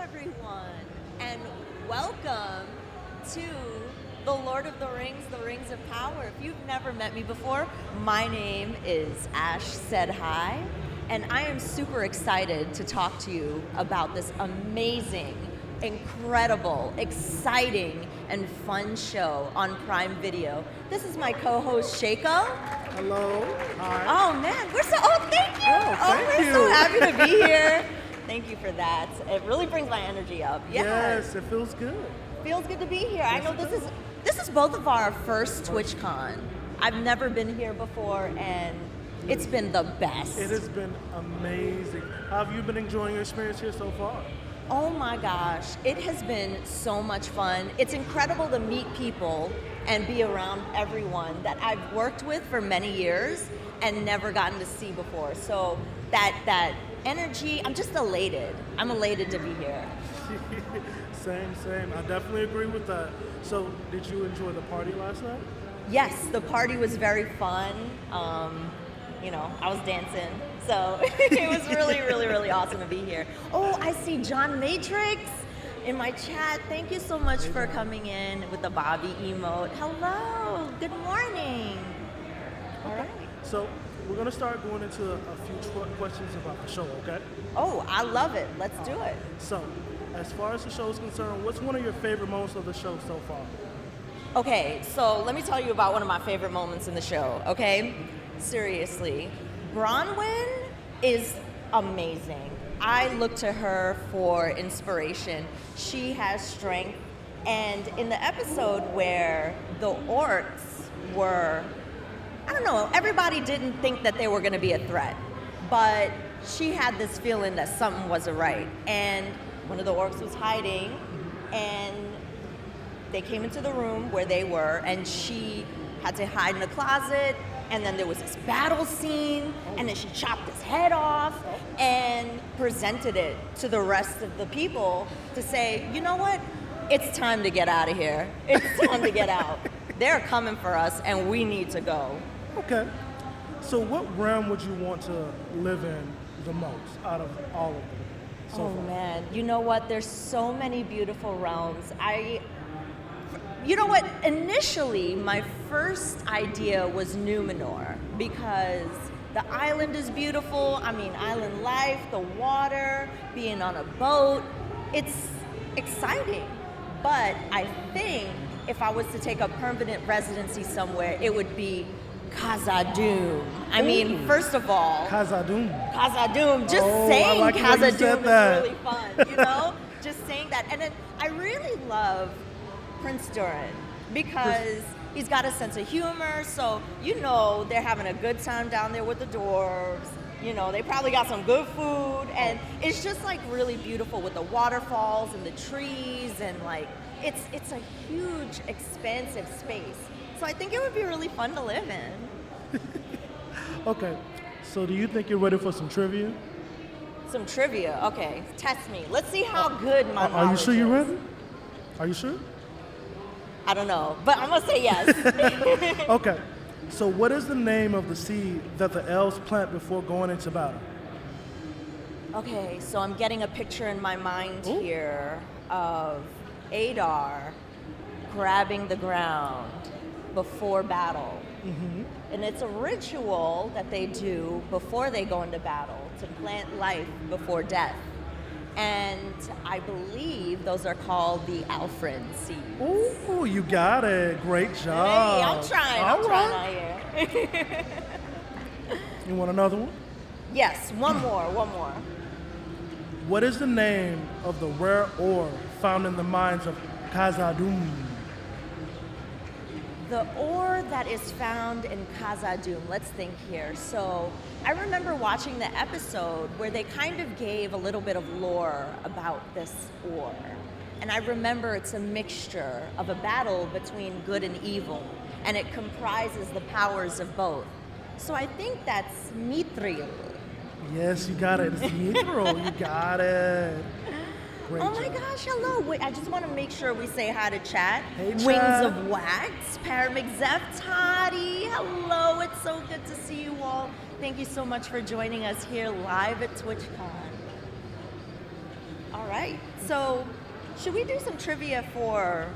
everyone, and welcome to the Lord of the Rings of Power. If you've never met me before, my name is AshSaidHi, and I am super excited to talk to you about this amazing, incredible, exciting, and fun show on Prime Video. This is my co-host, Shaco. Hello. Hi. Oh man, thank you. Thank we're you. so happy to be here. Thank you for that. It really brings my energy up. Yes, it feels good. Feels good to be here. I know this is both of our first TwitchCon. I've never been here before, and it's been the best. It has been amazing. How have you been enjoying your experience here so far? Oh my gosh, it has been so much fun. It's incredible to meet people and be around everyone that I've worked with for many years and never gotten to see before. So that energy, I'm just elated. I'm elated to be here. Same. I definitely agree with that. So, did you enjoy the party last night? Yes, the party was very fun. I was dancing. So it was really awesome to be here. Oh, I see John Matrix in my chat. Thank you so much for coming in with the Bobby emote. Hello, good morning. All right. So, we're going to start going into a few questions about the show, okay? Oh, I love it. Let's do it. So, as far as the show is concerned, what's one of your favorite moments of the show so far? Okay, so let me tell you about one of my favorite moments in the show, okay? Seriously. Bronwyn is amazing. I look to her for inspiration. She has strength. And in the episode where the orcs were, I don't know, everybody didn't think that they were going to be a threat. But she had this feeling that something wasn't right. And one of the orcs was hiding, and they came into the room where they were, and she had to hide in a closet. And then there was this battle scene, and then she chopped his head off and presented it to the rest of the people to say, you know what? It's time to get out of here. It's time to get out. They're coming for us, and we need to go. Okay. So, what realm would you want to live in the most out of all of them? So far? Man, you know what? There's so many beautiful realms. You know what? Initially, my first idea was Numenor because the island is beautiful. I mean, island life, the water, being on a boat. It's exciting. But I think if I was to take a permanent residency somewhere, it would be Khazad-dûm. I mean, first of all, Khazad-dûm. Just saying like Khazad-dûm is really fun, you know? Just saying that. And then I really love Prince Durin because he's got a sense of humor, so you know they're having a good time down there with the dwarves. You know, they probably got some good food, and it's just like really beautiful with the waterfalls and the trees, and like it's a huge, expansive space. So I think it would be really fun to live in. Okay, so do you think you're ready for some trivia? Some trivia, okay. Test me. Let's see how good my knowledge is. Are you sure you're ready? Are you sure? I don't know, but I'm gonna say yes. Okay, so what is the name of the seed that the elves plant before going into battle? Okay, so I'm getting a picture in my mind here of Adar grabbing the ground before battle. Mm-hmm. And it's a ritual that they do before they go into battle to plant life before death. And I believe those are called the Alfred seeds. Ooh, you got it. Great job. Hey, I'm trying out here. You want another one? Yes, one more. What is the name of the rare ore found in the mines of Khazad-dûm? The ore that is found in Khazad-dûm, let's think here. So I remember watching the episode where they kind of gave a little bit of lore about this ore. And I remember it's a mixture of a battle between good and evil, and it comprises the powers of both. So I think that's Mithril. Yes, you got it. It's Mithril. You got it. Great Oh my job. gosh, hello. Wait, I just want to make sure we say hi to chat. Hey, Wings chat. of Wax, Paramexef, Toddy. Hello, it's so good to see you all. Thank you so much for joining us here live at TwitchCon. All right. So, should we do some trivia for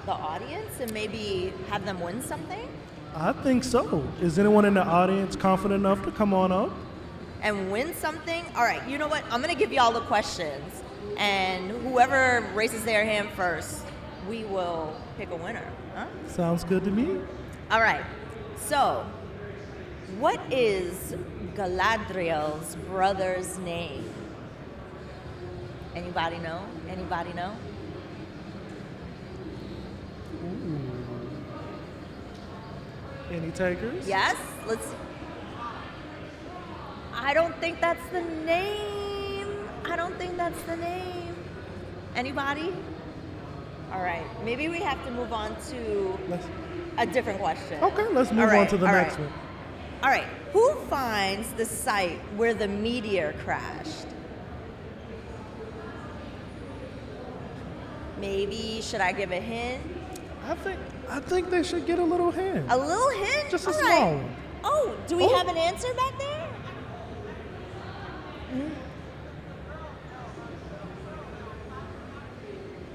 the audience and maybe have them win something? I think so. Is anyone in the audience confident enough to come on up? And win something? All right. You know what? I'm going to give you all the questions. And whoever raises their hand first, we will pick a winner. Huh? Sounds good to me. All right. So, what is Galadriel's brother's name? Anybody know? Anybody know? Ooh. Any takers? Yes? Let's. I don't think that's the name. I don't think that's the name. Anybody? All right. Maybe we have to move on to a different question. Okay, let's move on to the next one. All right. Who finds the site where the meteor crashed? Maybe, should I give a hint? I think they should get a little hint. A little hint? Just a All small right. one. Oh, do we have an answer back there?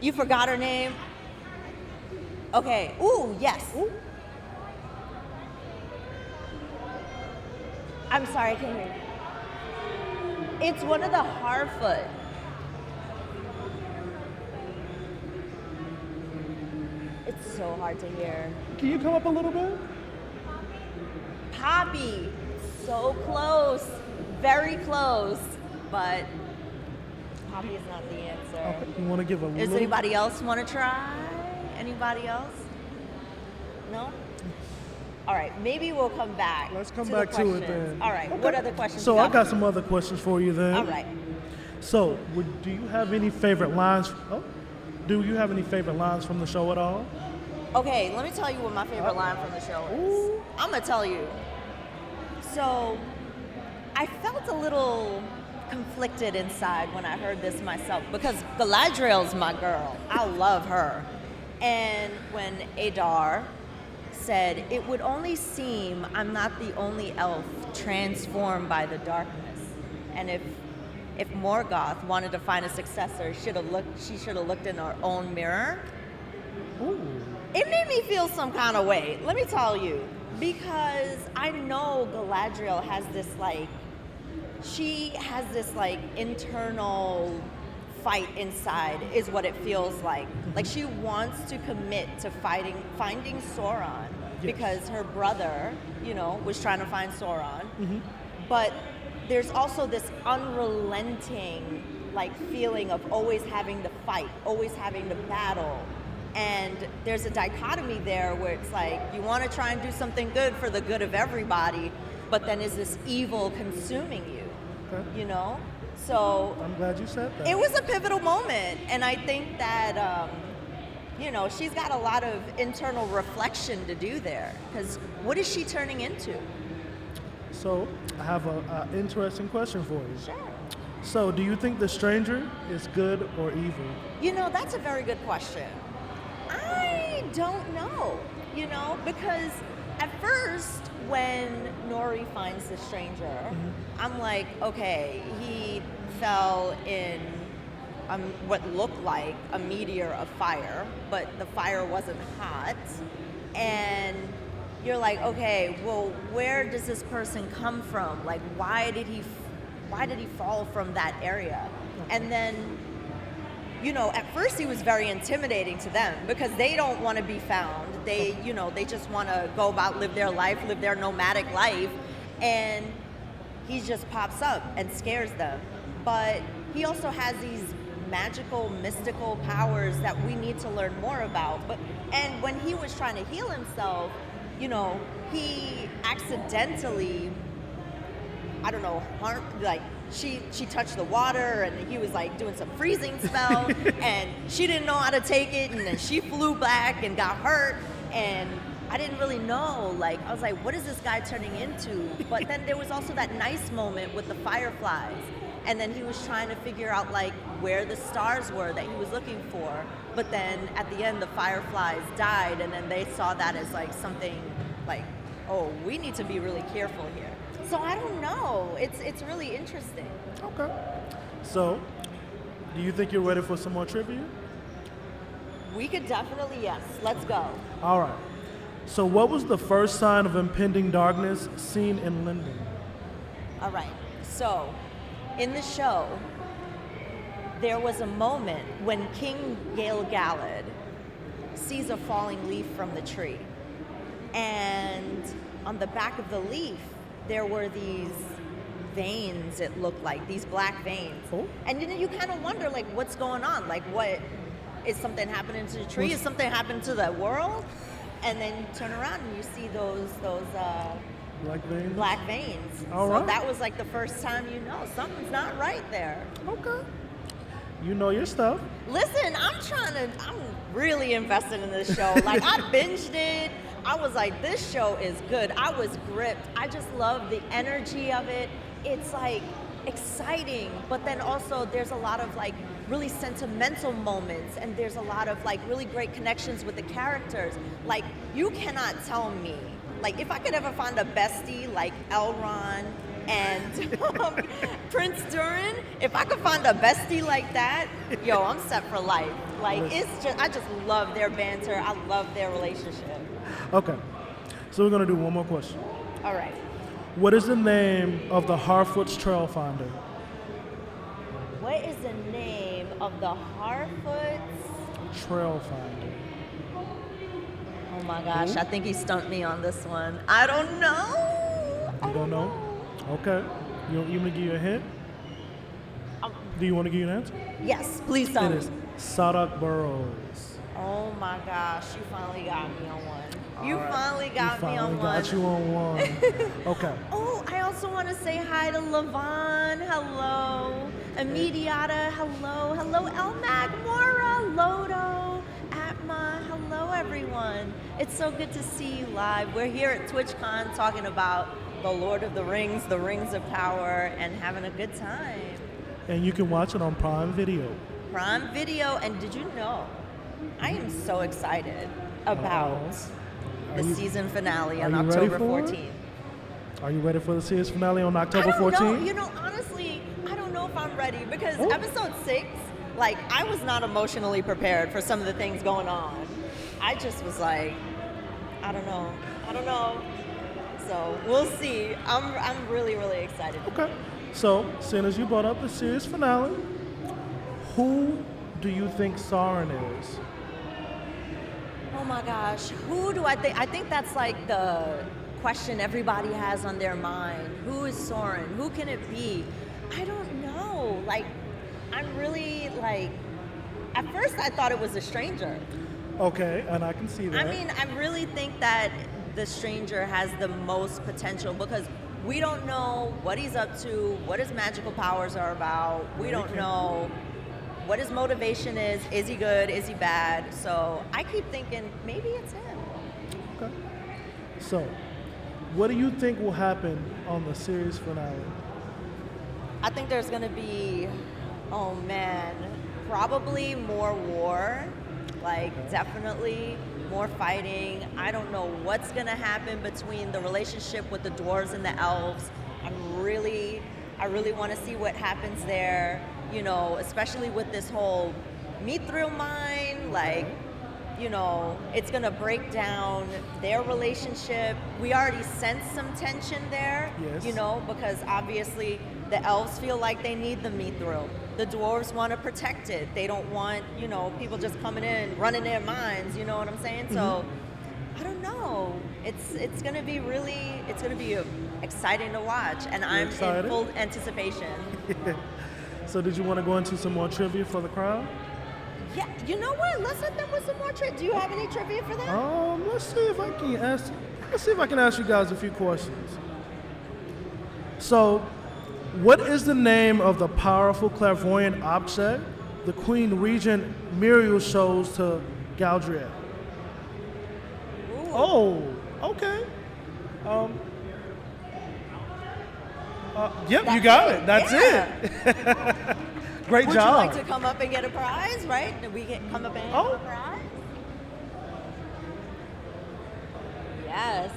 You forgot her name? Okay. Ooh, yes. Ooh. I'm sorry, I can't hear you. It's one of the Harfoot. It's so hard to hear. Can you come up a little bit? Poppy. So close. Very close. But Poppy is not the answer. Okay. You want to give a Does little? anybody else want to try? Anybody else? No? All right, maybe we'll come back. Let's come to back the to it questions. then. All right, Okay. what other questions? So you I got some other questions for you then. All right. So, do you have any favorite lines? Do you have any favorite lines from the show at all? Okay, let me tell you what my favorite line from the show is. Ooh. I'm gonna tell you. So, I felt a little conflicted inside when I heard this myself because Galadriel's my girl. I love her. And when Adar said, "It would only seem I'm not the only elf transformed by the darkness," and if Morgoth wanted to find a successor, she should have looked in her own mirror. Ooh. It made me feel some kind of way. Let me tell you, because I know Galadriel has this internal fight inside, is what it feels like. Like she wants to commit to finding Sauron, because her brother, was trying to find Sauron. Mm-hmm. But there's also this unrelenting feeling of always having to fight, always having to battle. And there's a dichotomy there where it's like you want to try and do something good for the good of everybody, but then is this evil consuming you? Okay. So I'm glad you said that. it was a pivotal moment, and I think that she's got a lot of internal reflection to do there, because what is she turning into? So I have an interesting question for you. Sure. So do you think the stranger is good or evil? That's a very good question. I don't know, because at first when Nori finds the stranger, mm-hmm. I'm like, okay, he fell in what looked like a meteor of fire, but the fire wasn't hot. And you're like, okay, well, where does this person come from? Like, why did he fall from that area? And then, at first he was very intimidating to them because they don't want to be found. They just want to go about, live their life, live their nomadic life. And he just pops up and scares them. But he also has these magical, mystical powers that we need to learn more about. And when he was trying to heal himself, he accidentally, I don't know, she touched the water and he was doing some freezing spell and she didn't know how to take it, and then she flew back and got hurt, and I didn't really know, I was like, what is this guy turning into? But then there was also that nice moment with the fireflies, and then he was trying to figure out where the stars were that he was looking for, but then at the end the fireflies died, and then they saw that as something oh, we need to be really careful here. So I don't know. It's really interesting. Okay. So Do you think you're ready for some more trivia? We could definitely, yes. Let's go. All right. So what was the first sign of impending darkness seen in Linden? All right. So, in the show, there was a moment when King Gale-Galad sees a falling leaf from the tree. And on the back of the leaf, there were these veins, it looked like, these black veins. Oh. And then you kind of wonder, like, what's going on? Like, what, is something happening to the tree? Is something happening to the world? And then you turn around and you see those Black veins? black veins. All so right. that was like the first time you know something's not right there. Okay. You know your stuff. Listen, I'm really invested in this show. Like, I binged it. I was like, this show is good. I was gripped. I just love the energy of it. It's like exciting, but then also there's a lot of like really sentimental moments, and there's a lot of like really great connections with the characters. Like, you cannot tell me, like, if I could ever find a bestie like Elrond and Prince Durin, if I could find a bestie like that, yo, I'm set for life. Like, it's just, I just love their banter. I love their relationship. Okay. So we're going to do one more question. All right. What is the name of the Harfoot's Trail Finder? What is the name of the Harfoot's? Trail Finder. Oh my gosh, I think he stumped me on this one. I don't know. You don't know? Okay. You want me to give you a hint? Do you want to give you an answer? Yes, please tell It me. is Sadok Burrows. Oh my gosh, you finally got me on one. You All right. finally got me on one. Got you on one. Okay. Oh, I also want to say hi to Levon. Hello. Immediata. Hello. Hello, Elmag, Mora, Lodo, Atma. Hello, everyone. It's so good to see you live. We're here at TwitchCon talking about the Lord of the Rings of Power, and having a good time. And you can watch it on Prime Video. Prime Video, and did you know, I am so excited about the season finale on October 14th. Are you ready for the series finale on October 14th? I don't know. You know, honestly, I don't know if I'm ready, because episode 6, like, I was not emotionally prepared for some of the things going on. I just was like, I don't know. So we'll see. I'm really, really excited. Okay. So, seeing as you brought up the series finale, who do you think Sauron is? Oh my gosh, who do I think? I think that's like the question everybody has on their mind. Who is Sauron? Who can it be? I don't know. Like, I'm really like, at first I thought it was a stranger. Okay, and I can see that. I mean, I really think that the stranger has the most potential, because we don't know what he's up to, what his magical powers are about. We don't know what his motivation is. Is he good? Is he bad? So I keep thinking maybe it's him. Okay. So, what do you think will happen on the series finale? I think there's going to be, oh man, probably more war. Like, definitely more fighting. I don't know what's going to happen between the relationship with the dwarves and the elves. I really want to see what happens there, you know, especially with this whole Mithril mine. Like, you know, it's going to break down their relationship. We already sense some tension there, you know, because obviously the elves feel like they need the Mithril. The dwarves want to protect it. They don't want, you know, people just coming in, running their mines, you know what I'm saying? So, I don't know. It's going to be really, it's going to be exciting to watch, and I'm in full anticipation. So did you want to go into some more trivia for the crowd? Yeah, you know what? Let's hit them with some more trivia. Do you have any trivia for them? Let's see if I can ask you guys a few questions. So, what is the name of the powerful clairvoyant object the Queen Regent Muriel shows to Galadriel? Oh, okay. Yep, you got it. That's it. Great Would job. you like to come up and get a prize, right? Did we come up and get a prize? Yes,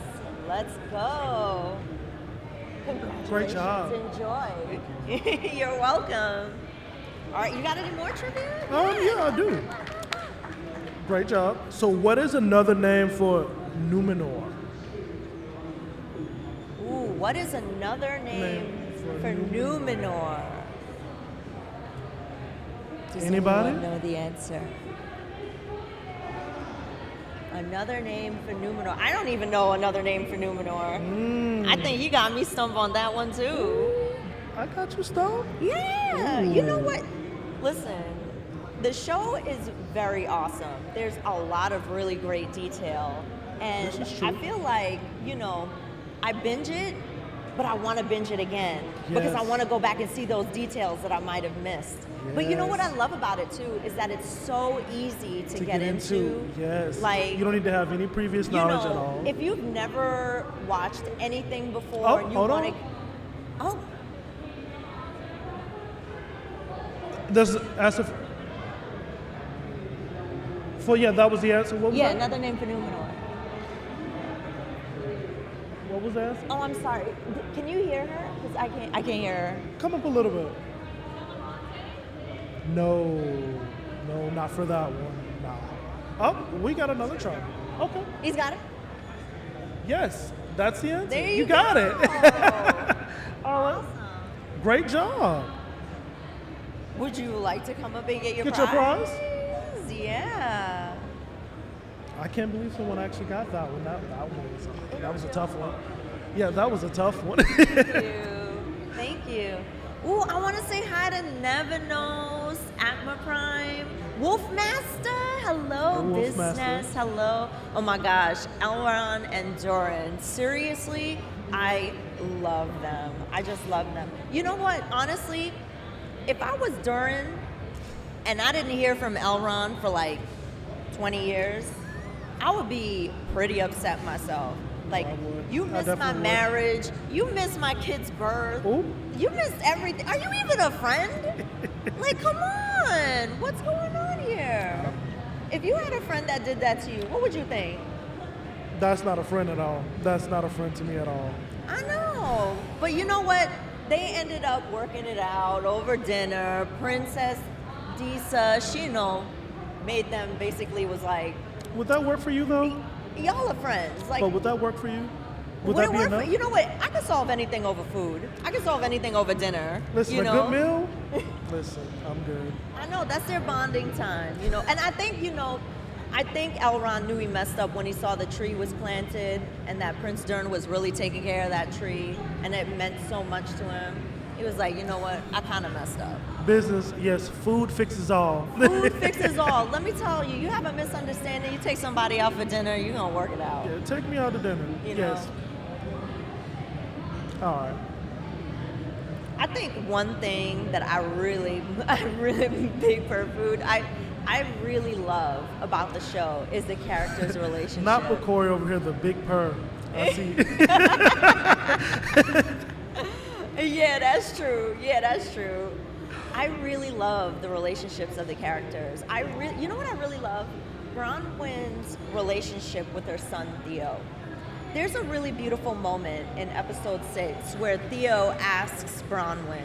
let's go. Great job. Enjoy. You're welcome. All right, you got any more trivia? Yeah, I do. Great job. So, what is another name for Numenor? Ooh, what is another name for Numenor? Does Anybody? anyone know the answer? Another name for Numenor. I don't even know another name for Numenor. I think you got me stumped on that one too. I got you stumped? Yeah. Ooh. You know what? Listen, the show is very awesome. There's a lot of really great detail. And This is true. I feel like, I binge it, but I want to binge it again because I Yes. want to go back and see those details that I might have missed. But you know what I Yes. love about it too is that it's so easy to get into. Yes. Like, you don't need to have any previous knowledge at all. if you've never watched anything before, Oh, and you hold want on. to. Oh, Does ask if that was the answer. What was yeah, that? another name for Numenor. What was that? Oh, I'm sorry. Can you hear her? Because I can't hear her. Come up a little bit. No, not for that one. Nah. Oh, we got another try. Okay. He's got it. Yes, that's the answer. There you got go. it. All right. Awesome. Great job. Would you like to come up and get your Get your prize? Yeah. I can't believe someone actually got that one. That was a tough one. Yeah, that was a tough one. Thank you. Ooh, I want to say hi to Nevanos, Atma Prime, Wolfmaster, hello, Hey, Business, Wolfmaster. hello. Oh my gosh, Elron and Doran. Seriously, I love them. I just love them. You know what? Honestly, if I was Doran and I didn't hear from Elron for like 20 years, I would be pretty upset myself. Like, I would. you I missed my definitely would. marriage, you missed my kid's birth, Ooh. you missed everything. Are you even a friend? Like, come on, what's going on here? If you had a friend that did that to you, what would you think? That's not a friend at all. That's not a friend to me at all. I know, but you know what? They ended up working it out over dinner. Princess Disa, she, made them basically was like, Would that work for you though? y'all are friends. Like, But would that work for you? Would would that it be work enough? for, you know what? I can solve anything over food. I can solve anything over dinner. Listen, you a know? good meal? Listen, I'm good. I know, that's their bonding time, And I think, I think Elrond knew he messed up when he saw the tree was planted and that Prince Dern was really taking care of that tree and it meant so much to him. He was like, you know what? I kind of messed up. Business, yes, food fixes all. Food fixes all. Let me tell you, you have a misunderstanding. You take somebody out for dinner, you're going to work it out. Yeah, take me out to dinner. You know. Yes. All right. I think one thing that I'm really big for food, I really love about the show is the characters' relationship. Not with Corey over here, the big purr. I see. Yeah, that's true. I really love the relationships of the characters. You know what I really love? Bronwyn's relationship with her son Theo. There's a really beautiful moment in episode 6 where Theo asks Bronwyn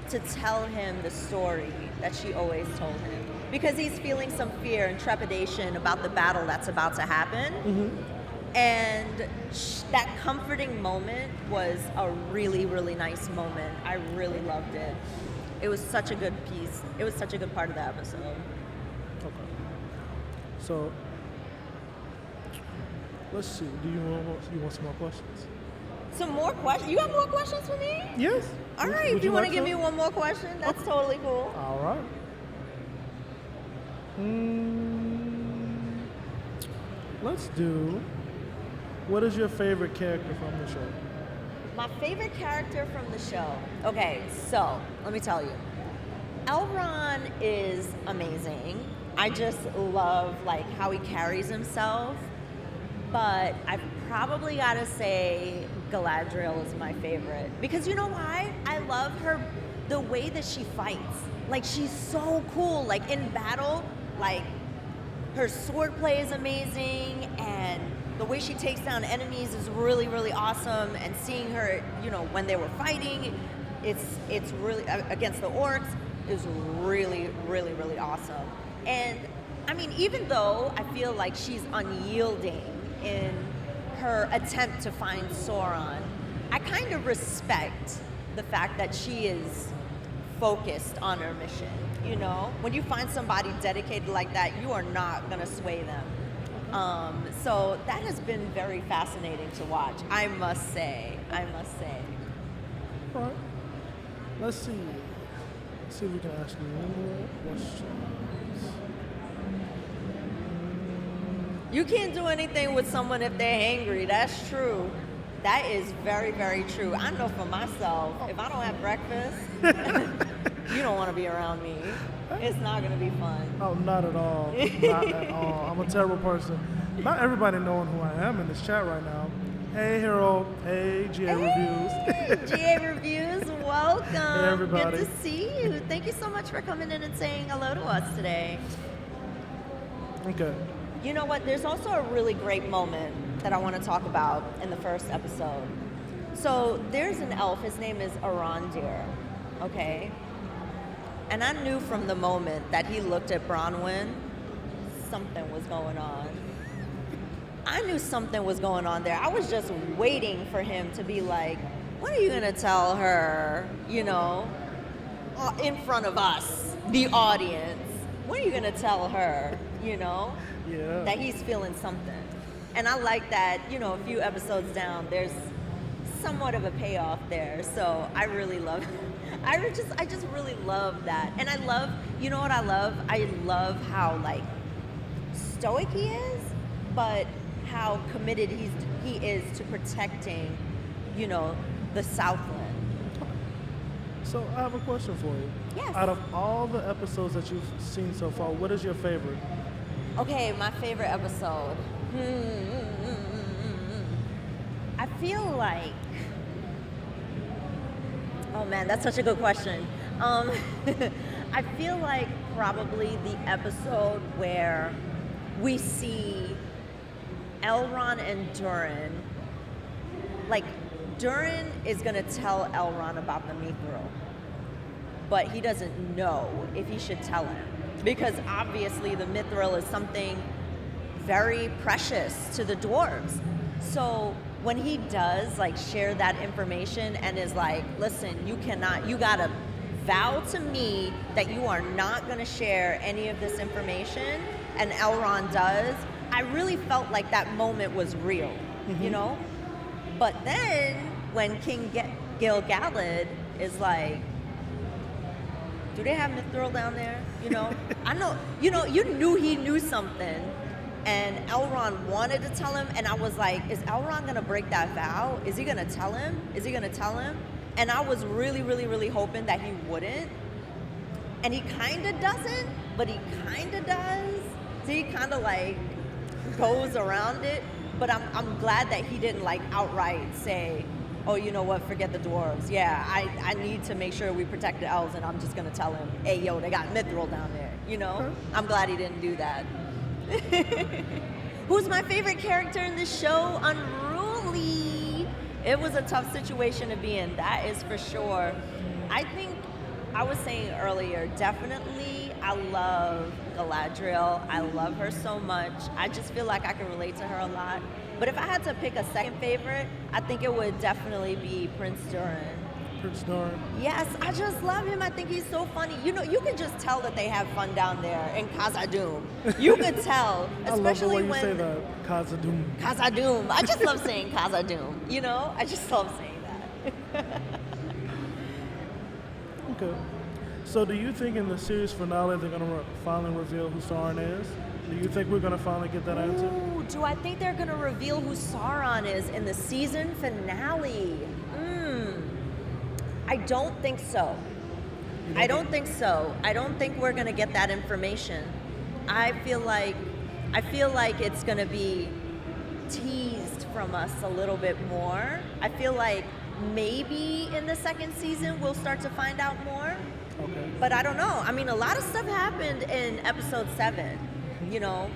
to tell him the story that she always told him because he's feeling some fear and trepidation about the battle that's about to happen. Mm-hmm. And that comforting moment was a really, really nice moment. I really loved it. It was such a good piece. It was such a good part of the episode. Okay. So, let's see. Do you want some more questions? Some more questions? You have more questions for me? Yes. All Would- right, would if you want to like give me some? one more question, that's totally cool. All right. Let's do. What is your favorite character from the show? My favorite character from the show. Okay, so let me tell you. Elron is amazing. I just love how he carries himself. But I've probably got to say Galadriel is my favorite. Because you know why? I love her, the way that she fights. She's so cool. In battle, her swordplay is amazing, and the way she takes down enemies is really, really awesome. And seeing her, when they were fighting, it's really against the orcs. is really, really, really awesome. And I mean, even though I feel like she's unyielding in her attempt to find Sauron, I kind of respect the fact that she is focused on her mission. You know, when you find somebody dedicated like that, you are not gonna sway them. So that has been very fascinating to watch. I must say. All right. Let's see. Let's see if we can ask you any more questions. You can't do anything with someone if they're angry. That's true. That is very, very true. I know for myself, if I don't have breakfast, you don't want to be around me. It's not going to be fun. Oh, not at all. Not at all. I'm a terrible person. Not everybody knowing who I am in this chat right now. Hey, Hero. Hey, GA Reviews. GA Reviews, welcome. Hey, everybody. Good to see you. Thank you so much for coming in and saying hello to us today. Okay. You know what? There's also a really great moment that I want to talk about in the first episode. So there's an elf. His name is Arondir. Okay? And I knew from the moment that he looked at Bronwyn, something was going on. I knew something was going on there. I was just waiting for him to be like, what are you going to tell her, you know, in front of us, the audience? What are you going to tell her, you know, that he's feeling something? And I like that, you know, a few episodes down, there's somewhat of a payoff there. So I really love I just really love that. And I love, you know what I love? I love how, like, stoic he is, but how committed he is to protecting, you know, the Southland. So I have a question for you. Yes. Out of all the episodes that you've seen so far, what is your favorite? Okay, my favorite episode. I feel like, oh man, that's such a good question. I feel like probably the episode where we see Elrond and Durin, like Durin is gonna tell Elrond about the Mithril, but he doesn't know if he should tell him because obviously the Mithril is something very precious to the dwarves. So when he does like share that information and is like, listen, you gotta vow to me that you are not gonna share any of this information, and Elrond does, I really felt like that moment was real, you know? But then when King Gil-galad is like, do they have Mithril down there? You know, I know, you know, you knew he knew something, and Elrond wanted to tell him, and I was like, is Elrond gonna break that vow? Is he gonna tell him? Is he gonna tell him? And I was really, really, really hoping that he wouldn't. And he kinda doesn't, but he kinda does. So he kinda like goes around it. But I'm glad that he didn't like outright say, oh, you know what, forget the dwarves. Yeah, I need to make sure we protect the elves, and I'm just gonna tell him, hey, yo, they got Mithril down there, you know? Okay. I'm glad he didn't do that. Who's my favorite character in this show? Unruly. It was a tough situation to be in, that is for sure. I think, I was saying earlier, definitely I love Galadriel. I love her so much. I just feel like I can relate to her a lot. But if I had to pick a second favorite, I think it would definitely be Prince Durin. Prince Durin. Yes, I just love him. I think he's so funny. You know, you can just tell that they have fun down there in Khazad-dûm. You could tell, especially I love the way you when say that, Khazad-dûm. Khazad-dûm. I just love saying Khazad-dûm. You know, I just love saying that. Okay. So do you think in the series finale they're going to finally reveal who Sauron is? Do you think we're going to finally get that answer? Ooh, do I think they're going to reveal who Sauron is in the season finale? I don't think so. I don't think so. I don't think we're going to get that information. I feel like it's going to be teased from us a little bit more. I feel like maybe in the second season we'll start to find out more. Okay. But I don't know. I mean, a lot of stuff happened in episode 7. You know,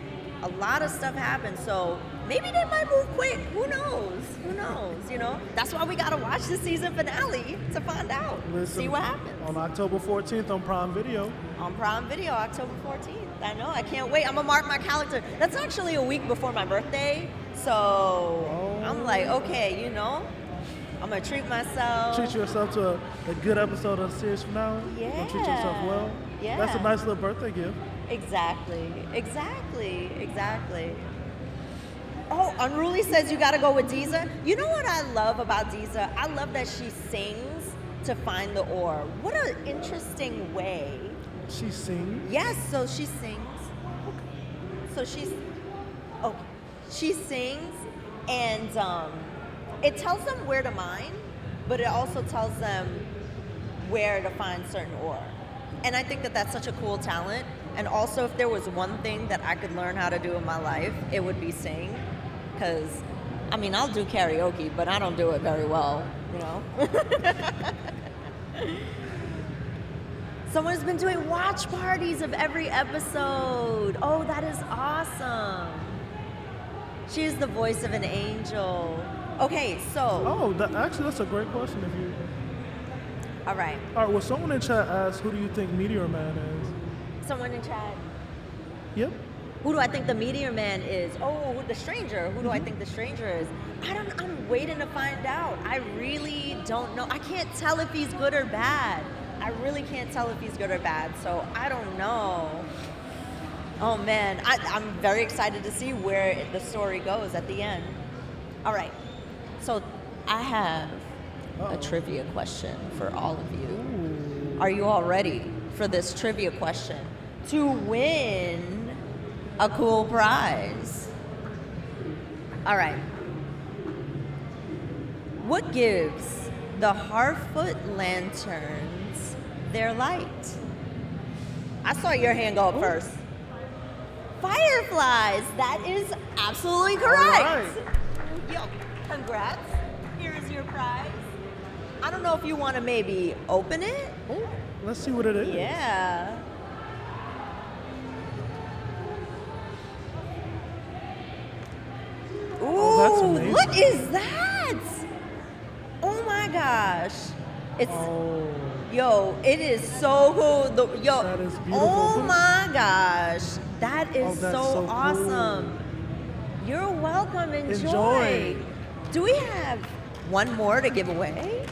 a lot of stuff happened. So maybe they might move quick. Who knows? Who knows? You know, that's why we gotta watch the season finale to find out. Listen, see what happens. On October 14th on Prime Video. On Prime Video, October 14th. I know. I can't wait. I'm gonna mark my calendar. That's actually a week before my birthday, so I'm like, okay, you know, I'm gonna treat myself. Treat yourself to a good episode of the series finale. Yeah. Don't treat yourself well. Yeah. That's a nice little birthday gift. Exactly. Oh, Unruly says you gotta go with Deeza. You know what I love about Deeza? I love that she sings to find the ore. What an interesting way. She sings? Yes, so she sings. So she sings, and it tells them where to mine, but it also tells them where to find certain ore. And I think that that's such a cool talent. And also, if there was one thing that I could learn how to do in my life, it would be sing. Because, I mean, I'll do karaoke, but I don't do it very well, you know? Someone's been doing watch parties of every episode. Oh, that is awesome. She is the voice of an angel. Okay, so. Oh, actually, that's a great question. If you. All right. All right. Well, someone in chat asked, "Who do you think Meteor Man is?" Someone in chat. Yep. Who do I think the Meteor Man is? Oh, the stranger. Who do I think the stranger is? I'm waiting to find out. I really don't know. I can't tell if he's good or bad. I really can't tell if he's good or bad. So I don't know. Oh man, I'm very excited to see where the story goes at the end. All right. So I have a trivia question for all of you. Ooh. Are you all ready for this trivia question to win a cool prize? All right. What gives the Harfoot lanterns their light? I saw your hand go up first. Fireflies. That is absolutely correct. Right. Yo, congrats. Here is your prize. I don't know if you want to maybe open it. Oh, let's see what it is. Yeah. Ooh, that's amazing. what is that? Oh my gosh. It's yo, it is so cool. That is beautiful. Oh my gosh. That is that's so cool. awesome. You're welcome. Enjoy. Do we have one more to give away?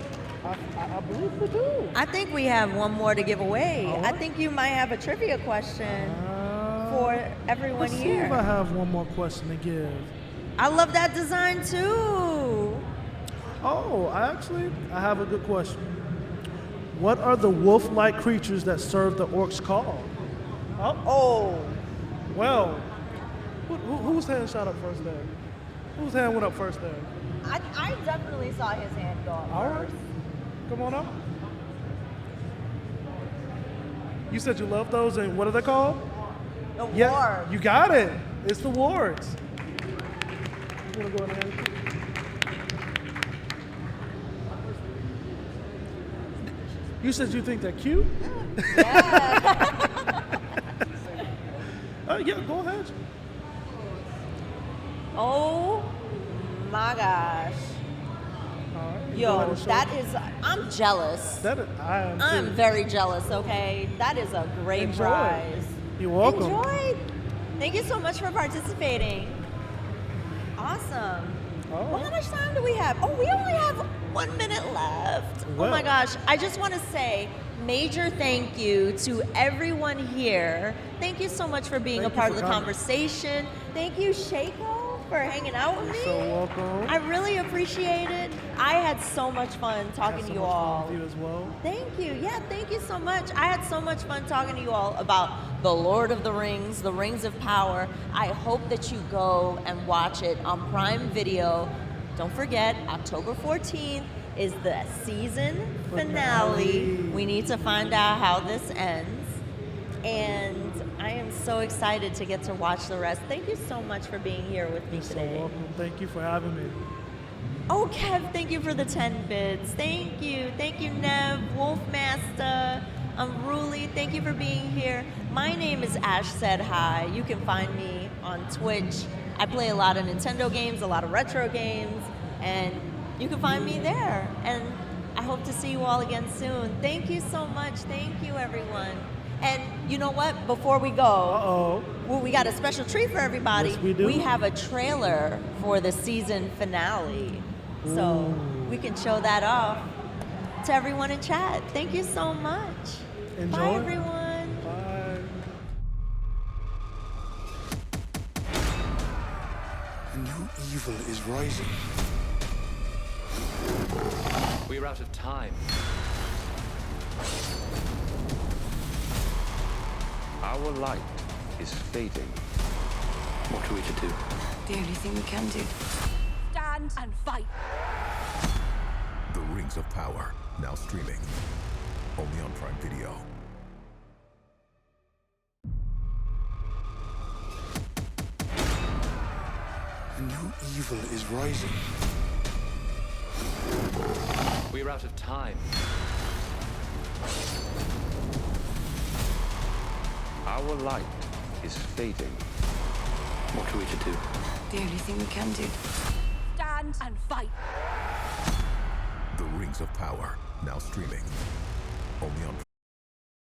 I believe we do. I think we have one more to give away. All I right. think you might have a trivia question for everyone Let's see here. if I have one more question to give. I love that design too. Oh, I have a good question. What are the wolf-like creatures that serve the orcs called? Oh. Well, whose hand shot up first there? Whose hand went up first there? I definitely saw his hand go up All right. first. Come on up. You said you love those, and what are they called? The Yeah, warg. you got it. It's the wargs. You want to go ahead? You said you think they're cute? Yeah. Yeah, go ahead. Oh my gosh. All right, you go ahead Yo, and show that it. is, I'm jealous. I'm too. very jealous, okay? That is a great Enjoy. prize. You're welcome. Enjoy. Thank you so much for participating. Awesome. Well, how much time do we have? Oh, we only have 1 minute left. Oh my Well. gosh. I just want to say major thank you to everyone here. Thank you so much for being Thank a you part for of the coming. conversation. Thank you, Shaco, for hanging out with me. So welcome. I really appreciate it. I had so much fun talking Had to so you much fun all. with you as well. Thank you. Yeah, thank you so much. I had so much fun talking to you all about The Lord of the Rings, The Rings of Power. I hope that you go and watch it on Prime Video. Don't forget, October 14th is the season finale. We need to find out how this ends. And I am so excited to get to watch the rest. Thank you so much for being here with me You're so today. welcome. Thank you for having me. Oh, Kev, thank you for the 10 bits. Thank you. Thank you, Nev, Wolfmaster, Ruli. Thank you for being here. My name is AshSaidHi. You can find me on Twitch I play a lot of Nintendo games, a lot of retro games, and you can find me there. And I hope to see you all again soon. Thank you so much. Thank you, everyone. And you know what? Before we go, well, we got a special treat for everybody. Yes, we do. We have a trailer for the season finale. So we can show that off to everyone in chat. Thank you so much. Enjoy. Bye, everyone. Bye. A new evil is rising. We're out of time. Our light is fading. What are we to do? The only thing we can do. Stand and fight. The Rings of Power, now streaming. Only on Prime Video. A new evil is rising. We're out of time. Our light is fading. What are we to do? The only thing we can do. Stand and fight. The Rings of Power, now streaming. Only on